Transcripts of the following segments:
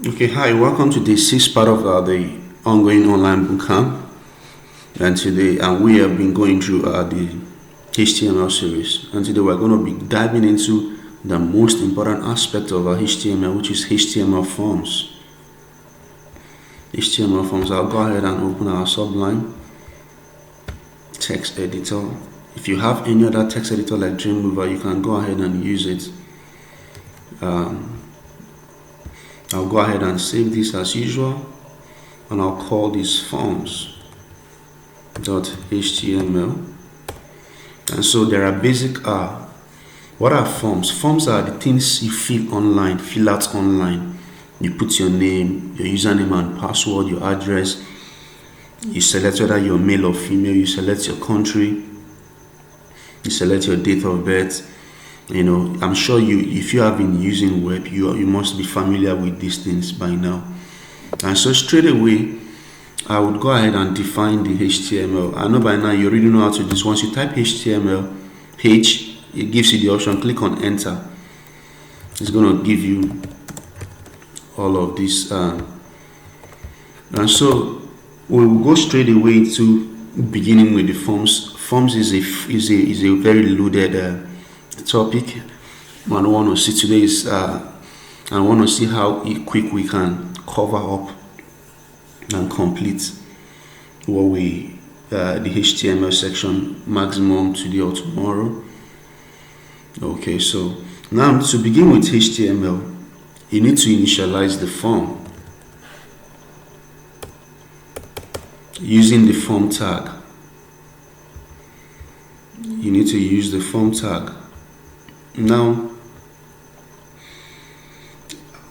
Okay, hi, welcome to the sixth part of the ongoing online bootcamp. And today, we have been going through the HTML series. And today, we're going to be diving into the most important aspect of our HTML, which is HTML forms. HTML forms. I'll go ahead and open our Sublime text editor. If you have any other text editor like Dreamweaver, you can go ahead and use it. I'll go ahead and save this as usual, and I'll call this forms.html. And so there are basic what are forms? Forms are the things you fill out online. You put your name, your username and password, your address. You select whether you're male or female. You select your country. You select your date of birth. You know, I'm sure if you have been using web, you must be familiar with these things by now. And so straight away, I would go ahead and define the HTML. I know by now you already know how to do this. Once you type HTML, it gives you the option, click on enter. It's going to give you all of this. And so we will go straight away to beginning with the forms. Forms is a very loaded topic. I want to see today is I want to see how quick we can cover up and complete what the HTML section maximum today or tomorrow. Okay, so now to begin with HTML, you need to initialize the form using the form tag. You need to use the form tag. Now,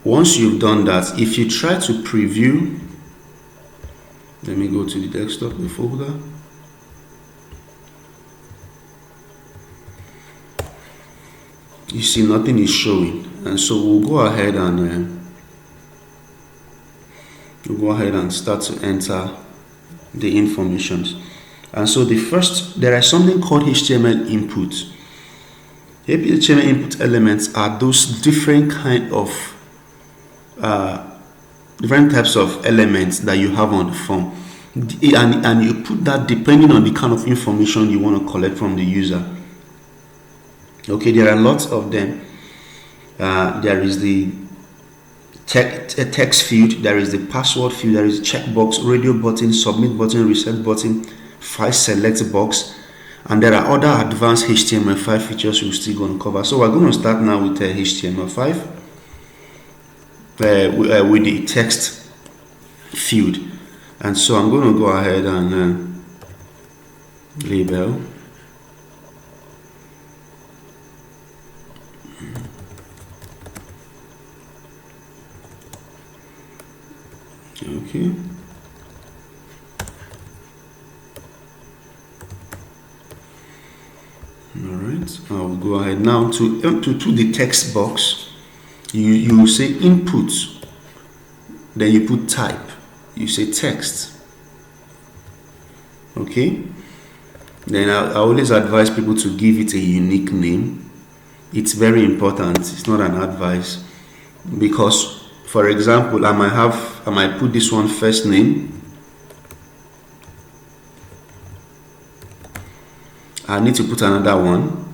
once you've done that, if you try to preview, let me go to the desktop, the folder. You see nothing is showing, and so we'll go ahead and start to enter the informations. And so there is something called HTML input. HTML input elements are those different types of elements that you have on the form, and you put that depending on the kind of information you want to collect from the user. Okay, there are lots of them. There is the text field, there is the password field, there is checkbox, radio button, submit button, reset button, file select box, and there are other advanced HTML5 features we're still going to cover. So we're going to start now with HTML5 with the text field. And so I'm going to go ahead and label. Okay. Alright, I'll go ahead now to the text box. You say input, then you put type, you say text. Okay, then I always advise people to give it a unique name. It's very important. It's not an advice, because for example, I might put this one first name. I need to put another one,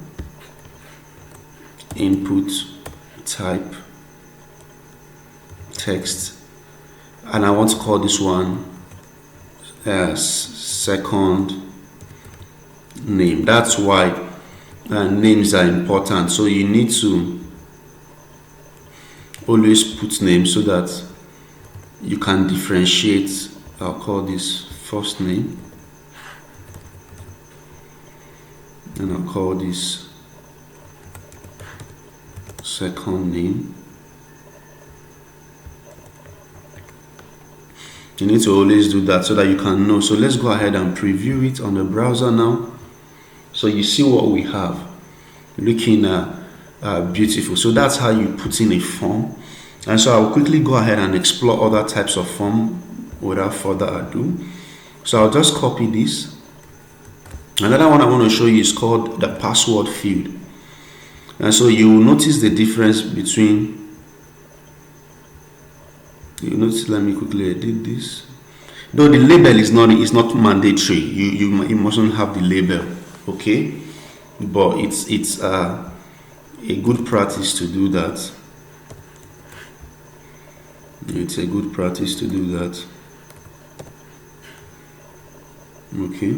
input, type, text, and I want to call this one second name. That's why names are important. So you need to always put names so that you can differentiate. I'll call this first name, and I'll call this second name. You need to always do that so that you can know. So let's go ahead and preview it on the browser now. So you see what we have, looking beautiful. So that's how you put in a form. And so I'll quickly go ahead and explore other types of form without further ado. So I'll just copy this. Another one I want to show you is called the password field. And so you will notice the difference between You notice, let me quickly edit this. Though the label is not mandatory, you mustn't have the label, okay? But it's a good practice to do that. It's a good practice to do that. Okay.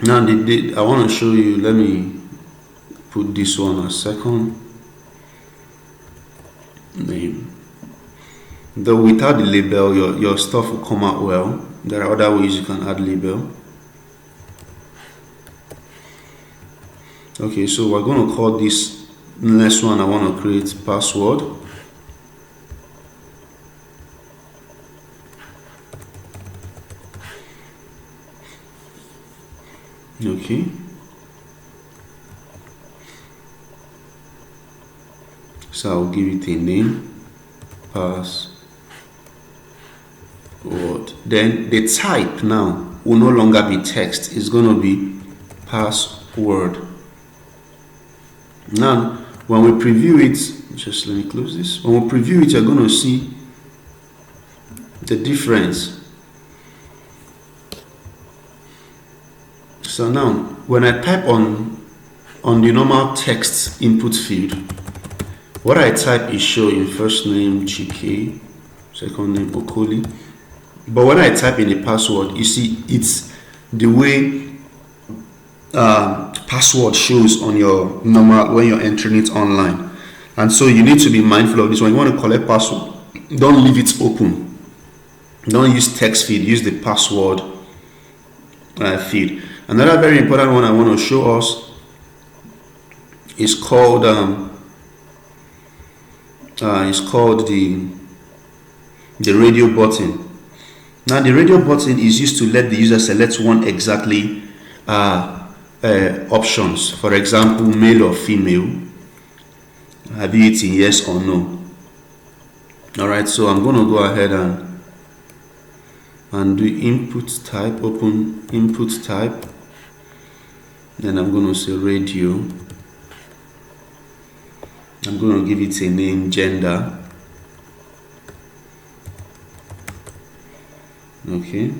Now I want to show you. Let me put this one a second. Name. Though without the label, your stuff will come out well. There are other ways you can add label. Okay, so we're going to call this next one. I want to create password. Okay. So I'll give it a name, password. Then the type now will no longer be text. It's going to be password. Now, when we preview it, just let me close this. When we preview it, you're going to see the difference. So now, when I type on the normal text input field, what I type is showing first name GK, second name Okoli. But when I type in the password, you see it's the way password shows on your normal when you're entering it online. And so you need to be mindful of this. When you want to collect password, don't leave it open. Don't use text field, use the password field. Another very important one I want to show us is called the radio button. Now the radio button is used to let the user select one exactly options. For example, male or female, ability yes or no. Alright, so I'm going to go ahead and do input type, open input type. Then I'm going to say radio. I'm going to give it a name, gender. Okay.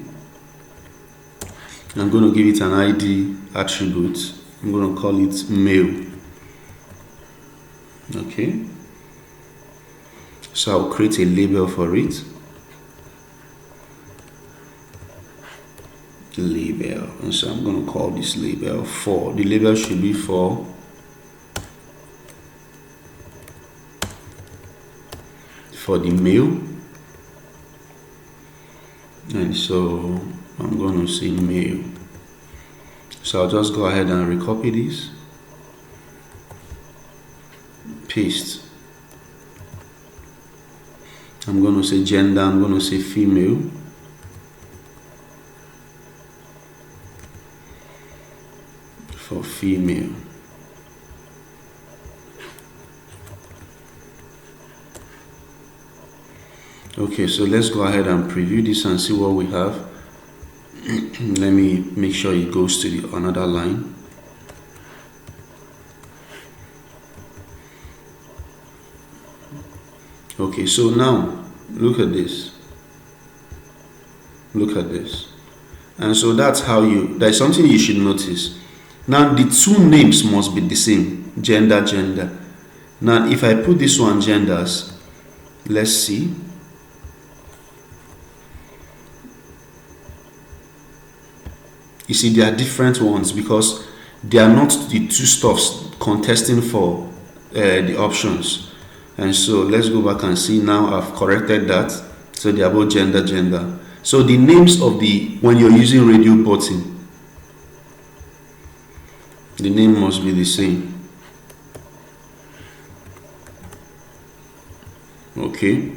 I'm going to give it an ID attribute. I'm going to call it male. Okay. So I'll create a label for it. Label. And so I'm going to call this label 4. The label should be for the male. And so I'm going to say male. So I'll just go ahead and recopy this, paste. I'm going to say gender, I'm going to say female. For female. Okay, so let's go ahead and preview this and see what we have. Let me make sure it goes to the another line. Okay, so now look at this. Look at this. And so that's how there's something you should notice. Now the two names must be the same, gender, gender. Now if I put this one genders, let's see. You see, they are different ones because they are not the two stuffs contesting for the options. And so let's go back and see. Now I've corrected that. So they are both gender, gender. So the names of when you're using radio button, the name must be the same. Okay.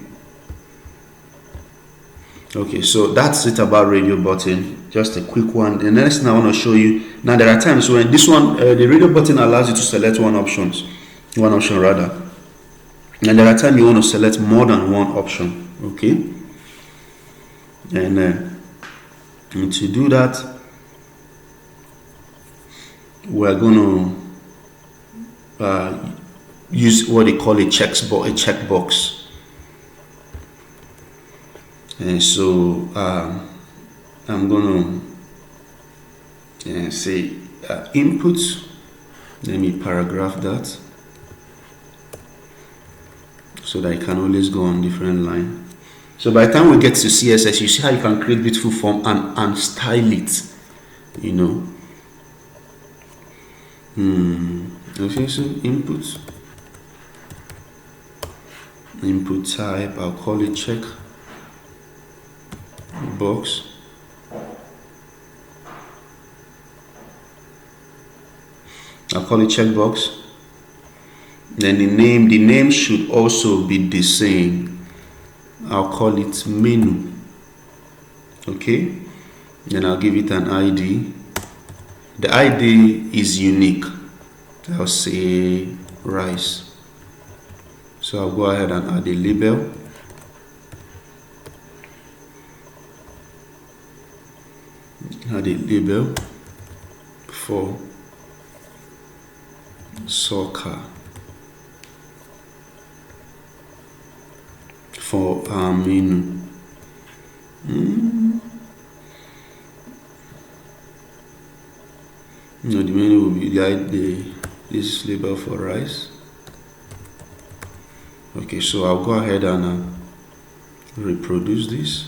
Okay, so that's it about radio button. Just a quick one. The next thing I want to show you. Now there are times when this one, the radio button allows you to select one option rather. And there are times you want to select more than one option. Okay. And to do that, we're going to use what they call a checkbox. And so I'm going to say input. Let me paragraph that so that I can always go on different line. So by the time we get to CSS, you see how you can create beautiful form and style it, you know. Okay, so input type, I'll call it check box. I'll call it checkbox. Then the name should also be the same. I'll call it menu. Okay, then I'll give it an ID. The ID is unique. I'll say rice. So I'll go ahead and add a label. Add a label for soccer. For our menu. No, the menu will be this label for rice. Okay, so I'll go ahead and reproduce this.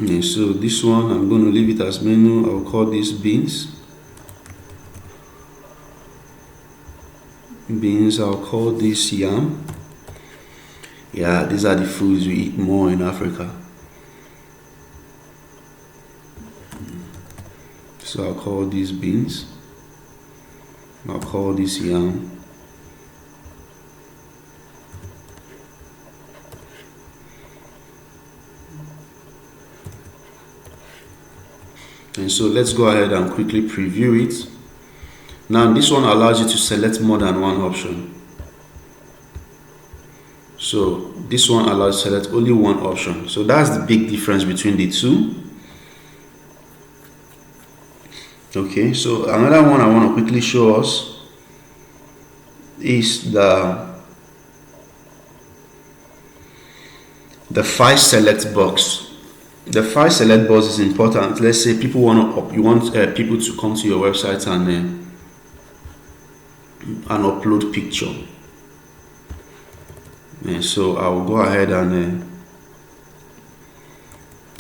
Okay, so this one I'm going to leave it as menu. I'll call this beans. I'll call this yam. Yeah, these are the foods we eat more in Africa. So I'll call these beans. I'll call this yam. And so let's go ahead and quickly preview it. Now this one allows you to select more than one option. So this one allows you to select only one option. So that's the big difference between the two. Okay, so another one I want to quickly show us is the file select box. The file select box is important. Let's say you want people to come to your website and upload picture. And so I will go ahead and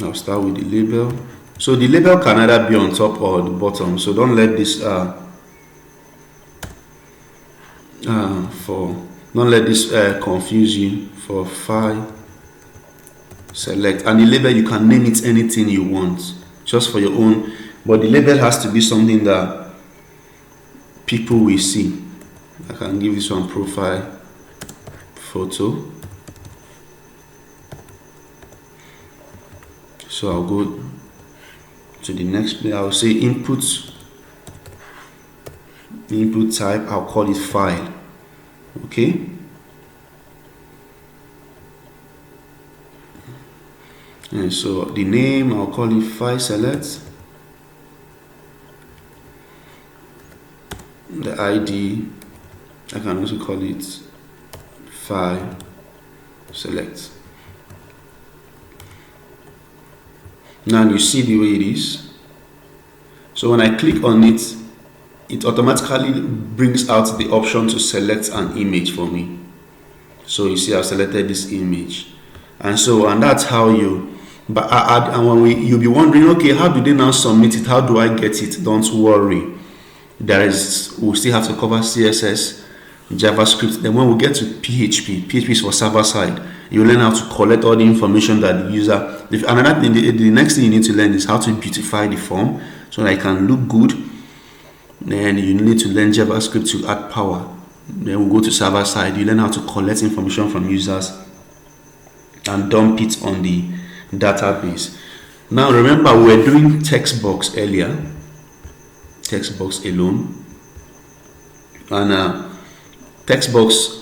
I'll start with the label. So the label can either be on top or the bottom. So don't let this confuse you. For file select, and the label you can name it anything you want, just for your own, but the label has to be something that people will see. I can give this one profile photo. So I'll go to the next place. I'll say input type, I'll call it file. Okay, and so the name, I'll call it file select. The ID, I can also call it file select. Now you see the way it is. So when I click on it, it automatically brings out the option to select an image for me. So you see I've selected this image, and that's how you. But you'll be wondering, okay, how do they now submit it? How do I get it? Don't worry. We'll still have to cover CSS, JavaScript. Then when we get to PHP is for server side. You learn how to collect all the information that the user. Another thing, the next thing you need to learn is how to beautify the form so that it can look good. Then you need to learn JavaScript to add power. Then we'll go to server side. You learn how to collect information from users and dump it on the database. Now remember, we were doing text box earlier, text box alone, and text box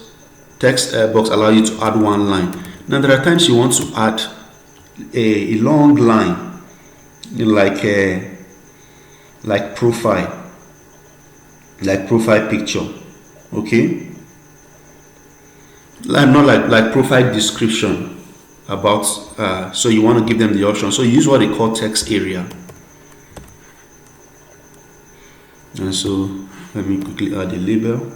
allow you to add one line. Now there are times you want to add a long line, like profile picture, okay, not like profile description about so you want to give them the option, so you use what they call text area. And so let me quickly add a label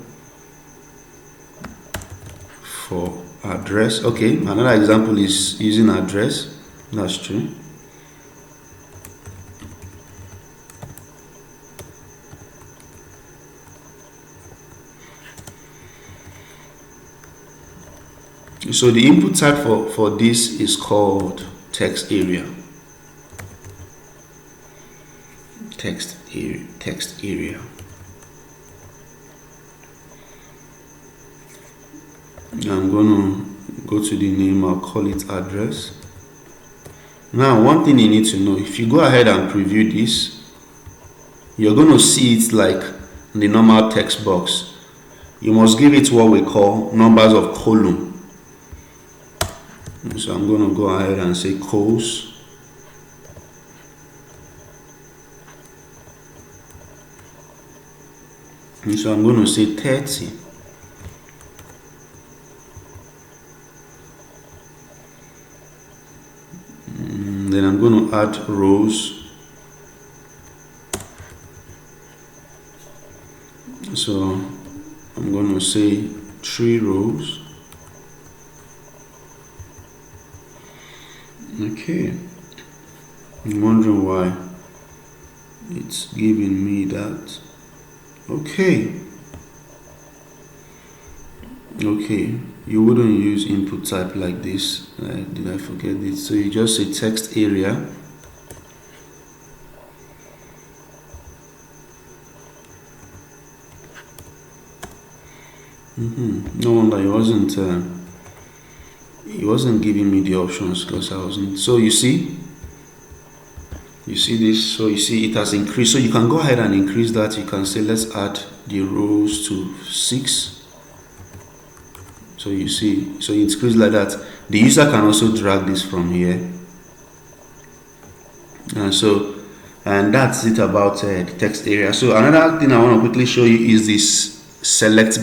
for address. Okay, another example is using address. That's true. So the input type for this is called text area. Text area. I'm going to go to the name, I'll call it address. Now one thing you need to know, if you go ahead and preview this, you're going to see it like the normal text box. You must give it what we call numbers of column. So I'm going to go ahead and say cols. And so I'm going to say 30. Then I'm going to add rows. So I'm going to say 3 rows. Okay, I'm wondering why it's giving me that. Okay, you wouldn't use input type like this. Did I forget this? So you just say text area. No wonder it wasn't giving me the options because I wasn't. So you see this, so you see it has increased. So you can go ahead and increase that. You can say let's add the rows to 6. So you see, so it's increased like that. The user can also drag this from here, and that's it about the text area. So another thing I want to quickly show you is this select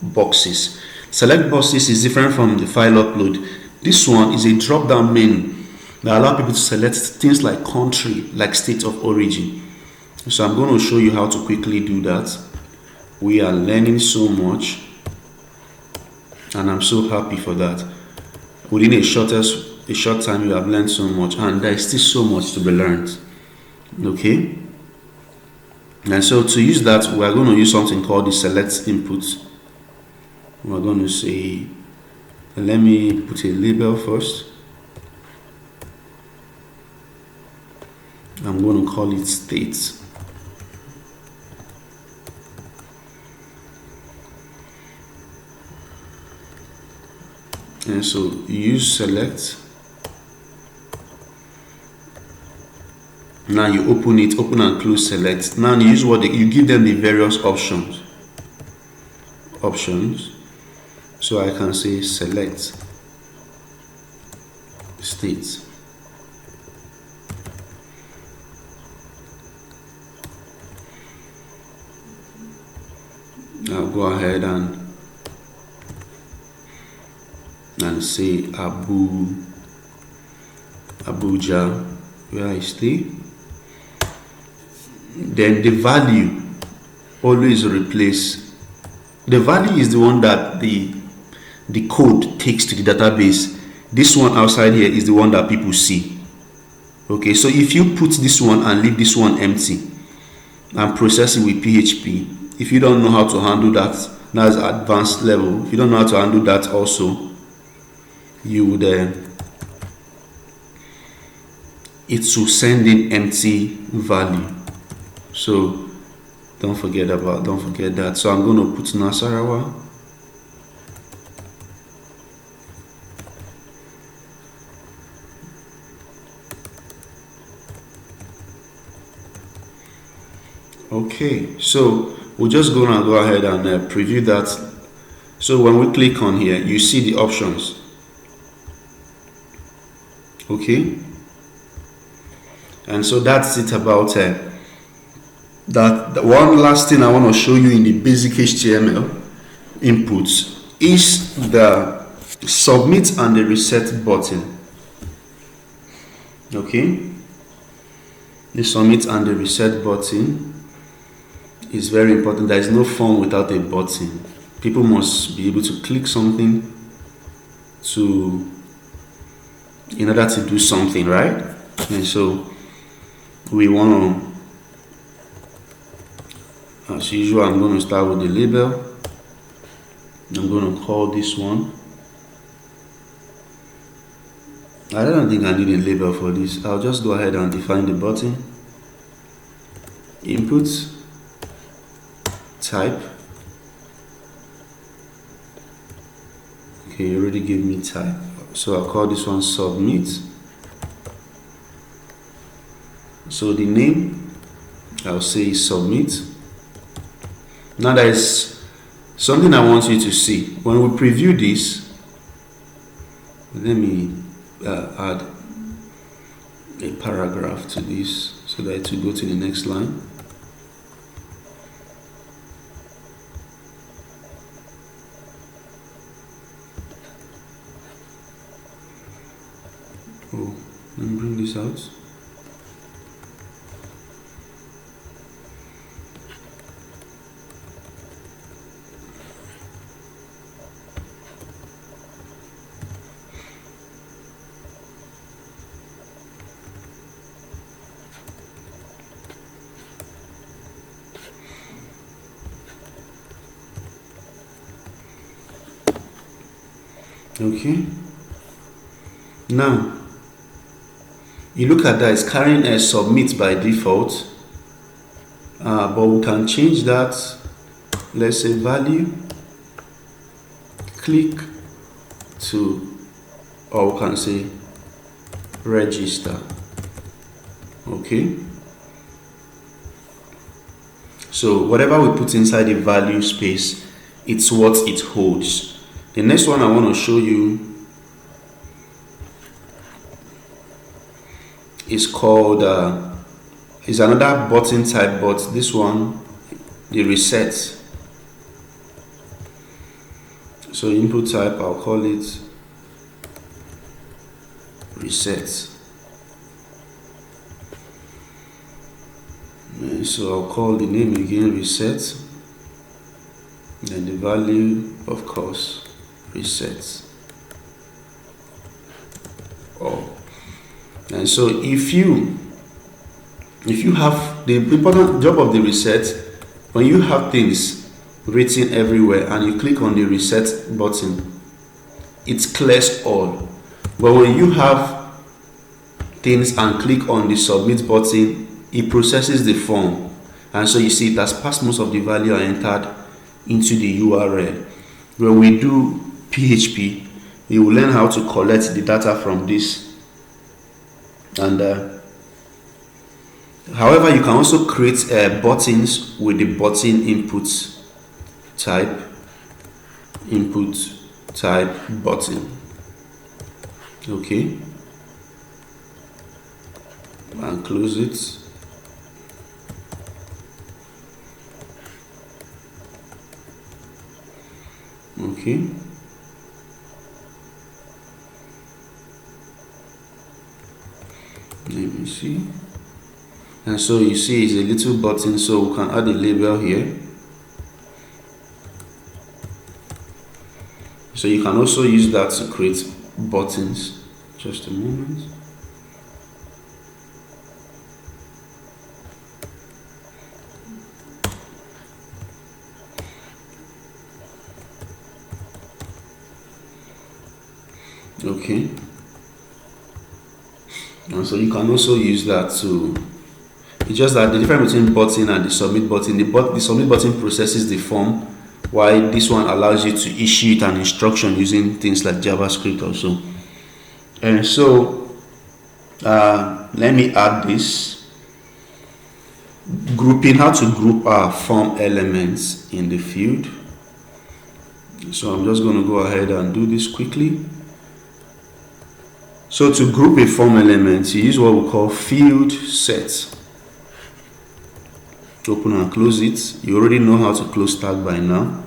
boxes. Select boxes is different from the file upload. This one is a drop down menu that allow people to select things like country, like state of origin. So I'm going to show you how to quickly do that. We are learning so much, and I'm so happy for that. Within a short time you have learned so much, and there is still so much to be learned. Okay, and so to use that, we are going to use something called the select input. We're going to say, let me put a label first. I'm going to call it state. And so use select. Now you open and close select. Now you use you give them the various options. So I can say select state. I'll go ahead and say Abuja, where I stay. Then the value, always replace. The value is the one that the code takes to the database. This one outside here is the one that people see. Okay, so if you put this one and leave this one empty and process it with PHP, if you don't know how to handle that, that's advanced level. If you don't know how to handle that also, you would it will send in empty value. So don't forget that. So I'm going to put Nasarawa. Okay, so we're just gonna go ahead and preview that. So when we click on here, you see the options. Okay, and so that's it about that. The one last thing I want to show you in the basic HTML inputs is the submit and the reset button. Okay, the submit and the reset button is very important. There is no form without a button. People must be able to click something in order to do something, right? And so we want to, as usual, I'm going to start with the label. I'm going to call this one. I don't think I need a label for this. I'll just go ahead and define the button. Input, type. Okay, you already gave me type. So I'll call this one submit. So the name, I'll say submit. Now there is something I want you to see. When we preview this, let me add a paragraph to this so that it will go to the next line. Oh, let me bring this out. Okay, now you look at that, it's carrying a submit by default, but we can change that. Let's say value click to, or we can say register. Okay, so whatever we put inside the value space, it's what it holds. The next one I want to show you is called is another button type, but this one, the reset. So input type, I'll call it reset. And so I'll call the name again reset, and the value, of course, reset. Oh, and so if you have the important job of the reset, when you have things written everywhere and you click on the reset button, it clears all. But when you have things and click on the submit button, it processes the form, and so you see it has passed most of the value I entered into the URL. When we do PHP, you will learn how to collect the data from this. And however, you can also create buttons with the button input type button. Okay, and close it. Okay, let me see. And so you see it's a little button, so we can add a label here. So you can also use that to create buttons. Just a moment. Okay, and so you can also use that to, it's just that the difference between button and the submit button, the submit button processes the form, while this one allows you to issue it an instruction using things like JavaScript also. And so let me add this. grouping, how to group our form elements in the field. So I'm just going to go ahead and do this quickly. So to group a form element, you use what we call field set. Open and close it. You already know how to close tag by now.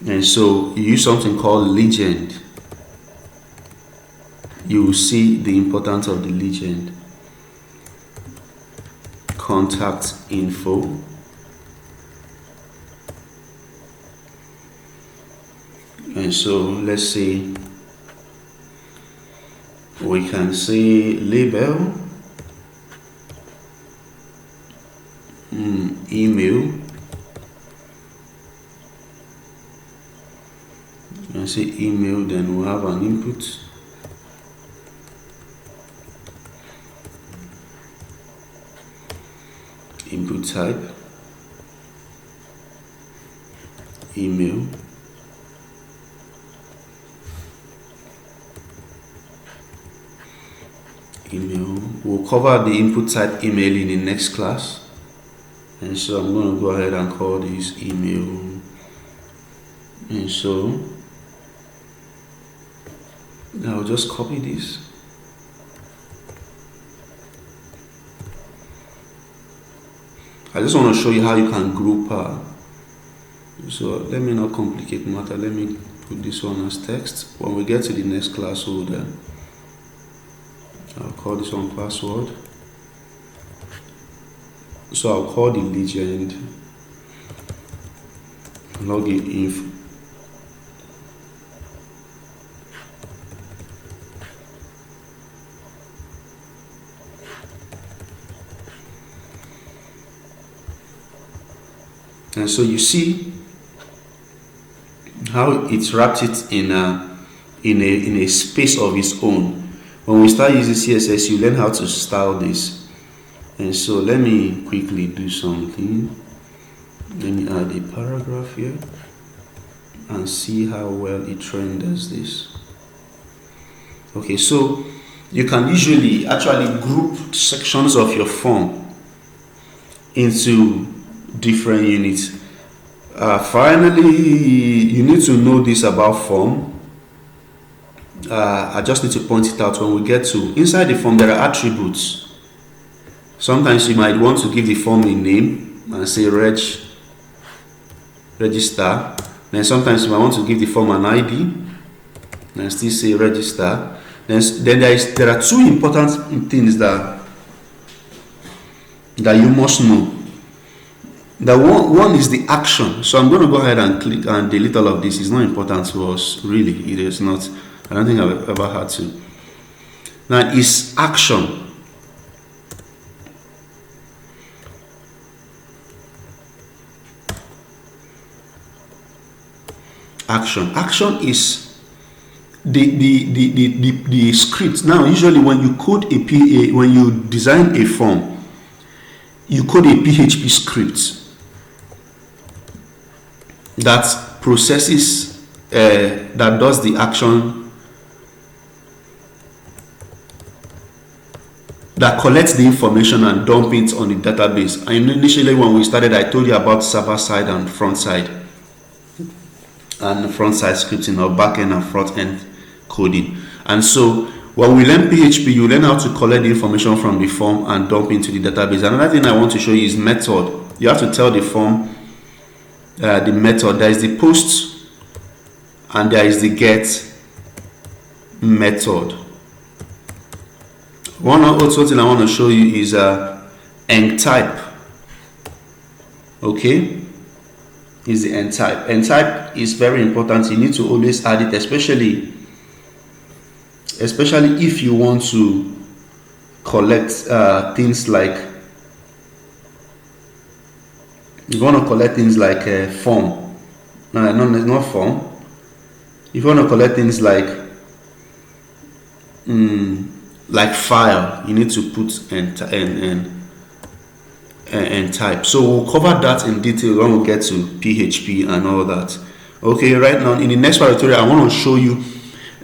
And so you use something called legend. You will see the importance of the legend. Contact info. And so let's say we can say label, email, and say email, then we'll have an input. Input type, email, we'll cover the input type email in the next class. And so I'm going to go ahead and call this email. And so I'll just copy this. I just want to show you how you can group. So let me not complicate matter. Let me put this one as text. When we get to the next class holder, I'll call this one password. So I'll call the legend login info. And so you see how it's wrapped it in a space of its own. When we start using CSS, you learn how to style this. And so let me quickly do something. Let me add a paragraph here and see how well it renders this. Okay, so you can usually actually group sections of your form into different units. Finally, you need to know this about form. I just need to point it out. When we get to inside the form, there are attributes. Sometimes you might want to give the form a name and say register. Then sometimes you might want to give the form an ID and still say register. Then there are two important things that you must know. The one is the action. So I'm going to go ahead and click and delete all of this. It's not important to us, really. It is not. I don't think I've ever had to. Now it's action. Action is the script. Now usually when you code when you design a form, you code a PHP script that processes that does the action, that collects the information and dump it on the database. And initially when we started, I told you about server side and front side, and front side scripting, or back end and front end coding. And so when we learn PHP, you learn how to collect the information from the form and dump into the database. Another thing I want to show you is method. You have to tell the form the method. There is the post and there is the get method. One other thing I want to show you is end type. Okay, is the end type. End type is very important. You need to always add it, especially if you want to collect things like, you want to collect things like form. No, not form. If you want to collect things like file, you need to put and type. So we'll cover that in detail when we get to PHP and all that. Okay, right now in the next tutorial, I want to show you.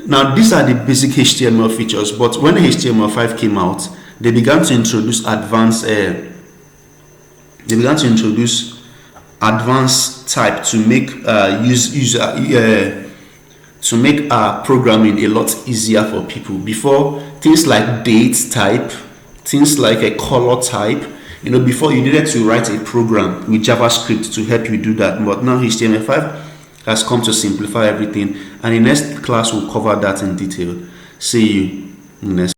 Now these are the basic HTML features, but when HTML5 came out, they began to introduce advanced They began to introduce advanced type to make to make programming a lot easier for people. Before, things like date type, things like a color type, before you needed to write a program with JavaScript to help you do that. But now HTML5 has come to simplify everything, and in next class we'll cover that in detail. See you in next.